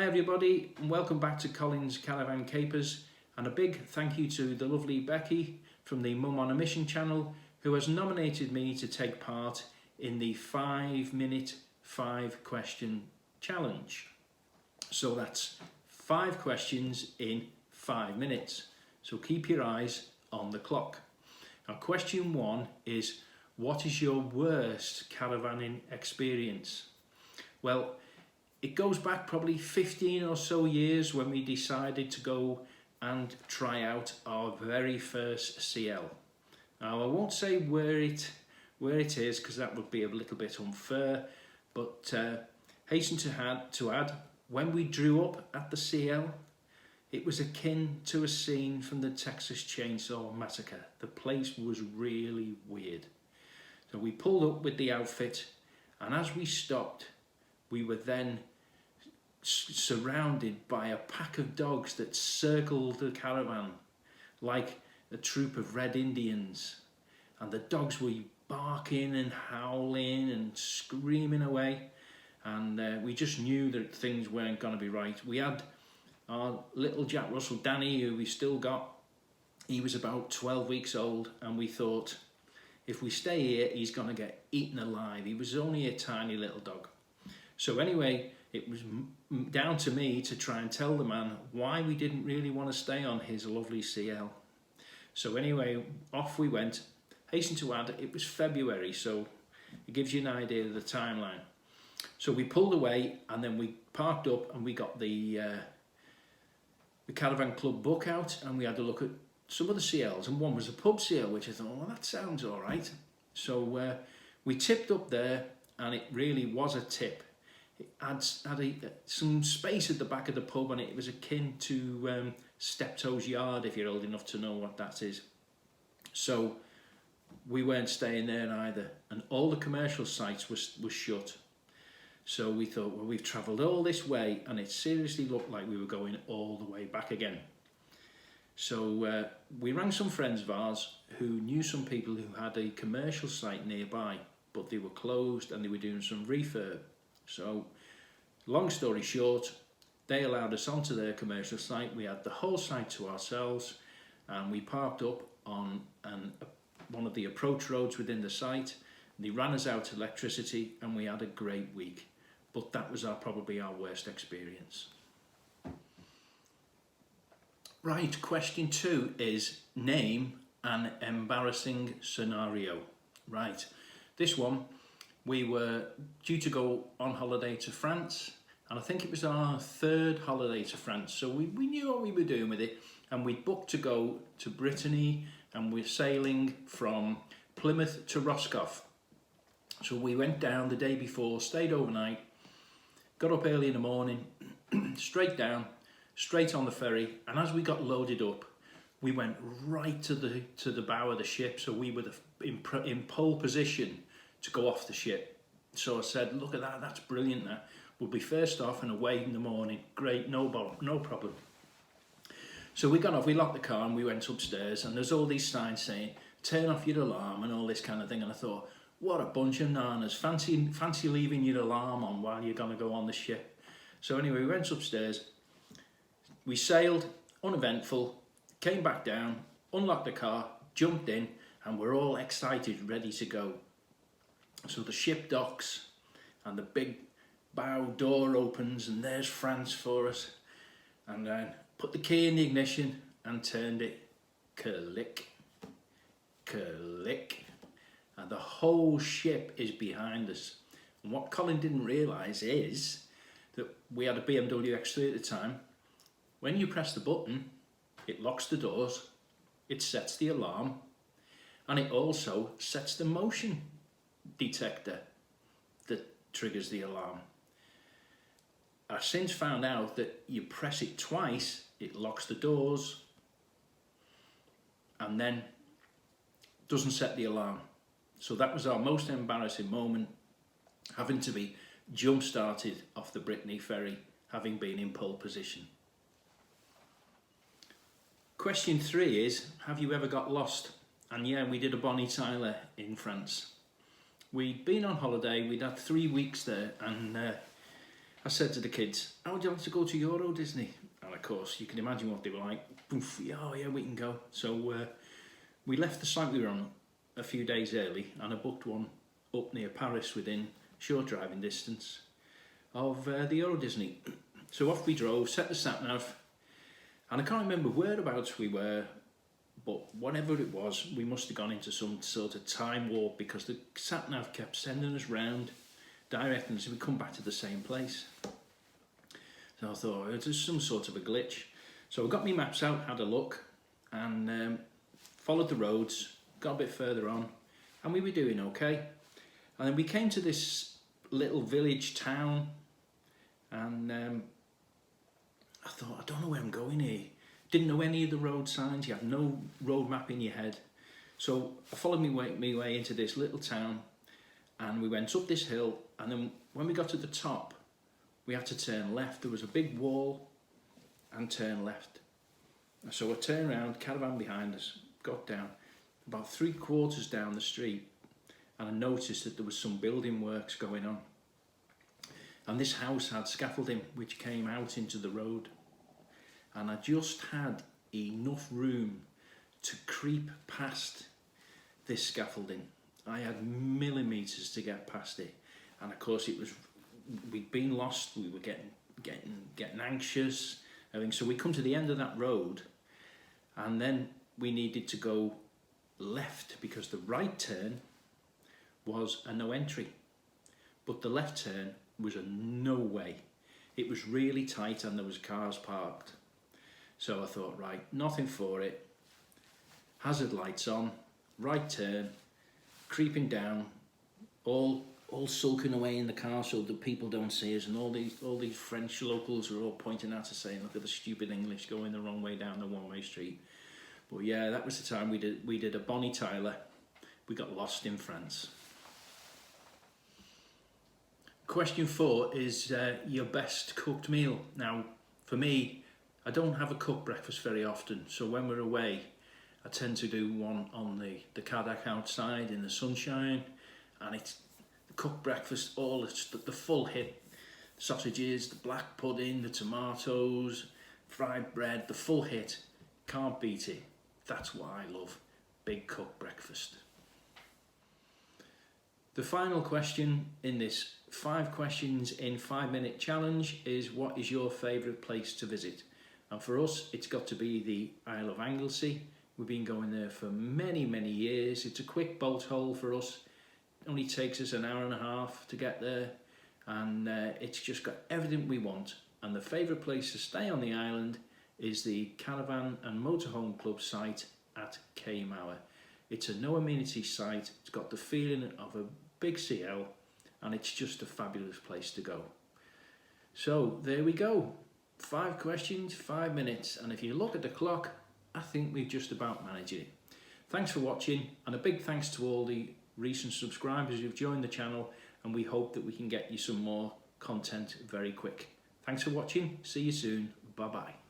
everybody, and welcome back to Colin's Caravan Capers, and a big thank you to the lovely Becky from the Mum on a Mission channel, who has nominated me to take part in the 5-minute 5-question challenge. So that's 5 questions in 5 minutes, so keep your eyes on the clock. Now, question 1 is, what is your worst caravanning experience? Well, it goes back probably 15 or so years when we decided to go and try out our very first CL. Now, I won't say where it is, because that would be a little bit unfair, but hasten to add, when we drew up at the CL, it was akin to a scene from the Texas Chainsaw Massacre. The place was really weird. So we pulled up with the outfit, and as we stopped, we were then surrounded by a pack of dogs that circled the caravan like a troop of Red Indians. And the dogs were barking and howling and screaming away. And we just knew that things weren't going to be right. We had our little Jack Russell, Danny, who we still got. He was about 12 weeks old, and we thought, if we stay here, he's going to get eaten alive. He was only a tiny little dog. So anyway, it was down to me to try and tell the man why we didn't really want to stay on his lovely CL. So anyway, off we went. Hasten to add, it was February, so it gives you an idea of the timeline. So we pulled away, and then we parked up, and we got the Caravan Club book out, and we had a look at some of the CLs, and one was a pub CL, which I thought, well, that sounds all right. So we tipped up there, and it really was a tip. It had some space at the back of the pub, and it was akin to Steptoe's Yard, if you're old enough to know what that is. So we weren't staying there either, and all the commercial sites was shut. So we thought, well, we've travelled all this way, and it seriously looked like we were going all the way back again. So we rang some friends of ours who knew some people who had a commercial site nearby, but they were closed and they were doing some refurb. So, long story short, they allowed us onto their commercial site. We had the whole site to ourselves, and we parked up on one of the approach roads within the site. They ran us out electricity, and we had a great week. But that was probably our worst experience. Right, question 2 is, name an embarrassing scenario. Right, this one, we were due to go on holiday to France, and I think it was our 3rd holiday to France, so we knew what we were doing with it, and we booked to go to Brittany, and we're sailing from Plymouth to Roscoff. So we went down the day before, stayed overnight, got up early in the morning, straight down, straight on the ferry, and as we got loaded up, we went right to the bow of the ship, so we were in pole position to go off the ship. So I said, look at that, that's brilliant. That we'll be first off and away in the morning. Great, no problem. So we got off, we locked the car, and we went upstairs, and there's all these signs saying, turn off your alarm and all this kind of thing. And I thought, what a bunch of nanas, fancy leaving your alarm on while you're going to go on the ship. So anyway, we went upstairs, we sailed, uneventful, came back down, unlocked the car, jumped in, and we're all excited, ready to go. So the ship docks, and the big bow door opens, and there's France for us. And then put the key in the ignition and turned it, click, click. And the whole ship is behind us. And what Colin didn't realise is that we had a BMW X3 at the time. When you press the button, it locks the doors, it sets the alarm, and it also sets the motion detector that triggers the alarm. I've since found out that you press it twice, it locks the doors, and then doesn't set the alarm. So that was our most embarrassing moment, having to be jump started off the Brittany ferry, having been in pole position. Question 3 is, have you ever got lost? And yeah, we did a Bonnie Tyler in France. We'd been on holiday, we'd had 3 weeks there, and I said to the kids, how would you like to go to Euro Disney? And of course, you can imagine what they were like. Poof, yeah, oh yeah, we can go. So we left the site we were on a few days early, and I booked one up near Paris within short driving distance of the Euro Disney. So off we drove, set the sat-nav, and I can't remember whereabouts we were, but whatever it was, we must have gone into some sort of time warp because the sat-nav kept sending us round, directing us, and we come back to the same place. So I thought, it was some sort of a glitch. So I got my maps out, had a look, and followed the roads, got a bit further on, and we were doing okay. And then we came to this little village town, and I thought, I don't know where I'm going here. Didn't know any of the road signs, you have no road map in your head. So I followed my way into this little town, and we went up this hill, and then when we got to the top, we had to turn left. There was a big wall, and turn left. So I turned around, caravan behind us, got down, about 3/4 down the street, and I noticed that there was some building works going on. And this house had scaffolding which came out into the road. And I just had enough room to creep past this scaffolding. I had millimetres to get past it. And of course we'd been lost, we were getting anxious, everything. So we come to the end of that road, and then we needed to go left because the right turn was a no entry, but the left turn was a no way. It was really tight and there was cars parked. So I thought, right, nothing for it. Hazard lights on, right turn, creeping down, all sulking away in the car so that people don't see us, and all these French locals are all pointing at us saying, look at the stupid English going the wrong way down the one-way street. But yeah, that was the time we did a Bonnie Tyler. We got lost in France. Question 4 is your best cooked meal. Now, for me, I don't have a cooked breakfast very often, so when we're away, I tend to do one on the car deck outside in the sunshine, and it's the cooked breakfast, all the full hit, sausages, the black pudding, the tomatoes, fried bread, the full hit, can't beat it. That's what I love, big cooked breakfast. The final question in this 5 questions in 5-minute challenge is, what is your favourite place to visit? And for us, it's got to be the Isle of Anglesey. We've been going there for many, many years. It's a quick boat hole for us. It only takes us an hour and a half to get there. And it's just got everything we want. And the favourite place to stay on the island is the Caravan and Motorhome Club site at Caymauer. It's a no amenity site. It's got the feeling of a big CL, and it's just a fabulous place to go. So there we go. 5 questions, 5 minutes, and if you look at the clock, I think we've just about managed it. Thanks for watching, and a big thanks to all the recent subscribers who've joined the channel, and we hope that we can get you some more content very quick. Thanks for watching. See you soon. Bye bye.